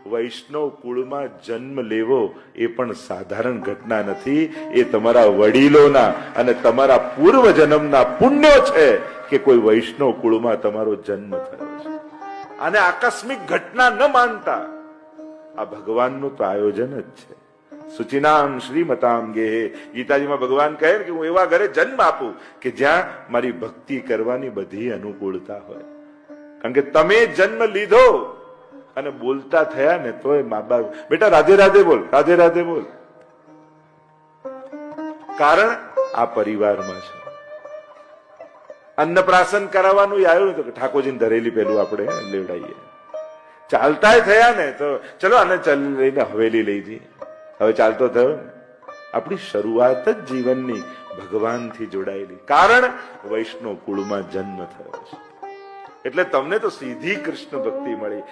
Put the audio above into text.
વૈષ્ણવ કુળમાં જન્મ લેવો એ પણ સાધારણ ઘટના નથી. એ તમારા વડીલોના અને તમારા પૂર્વ જન્મના પુણ્યો છે કે કોઈ વૈષ્ણવ કુળમાં તમારો જન્મ થયો છે. આને આકસ્મિક ઘટના ન માનતા, આ ભગવાનનું તો આયોજન જ છે. સુચિનામ શ્રીમતામ ગે. ગીતાજીમાં ભગવાન કહે કે હું એવા ઘરે જન્મ આપું કે જ્યાં મારી ભક્તિ કરવાની બધી અનુકૂળતા હોય. કારણ કે તમે જન્મ લીધો અને બોલતા થયા ને તોય મા બાપ બેટા રાધે રાધે બોલ, રાધે રાધે બોલ. કારણ આ પરિવારમાં છે. અન્નપ્રાશન કરાવવાનું આવ્યું તો ઠાકોરજીને ધરેલી પેલું આપણે લેવડાવીએ. ચાલતા થયા ને તો ચલો આને લઈને હવેલી લઈ જઈએ. હવે ચાલતો થયો ને. આપણી શરૂઆત જ જીવનની ભગવાનથી જોડાયેલી. કારણ વૈષ્ણવ કુળમાં જન્મ થયો છે એટલે તમને તો સીધી કૃષ્ણ ભક્તિ મળી.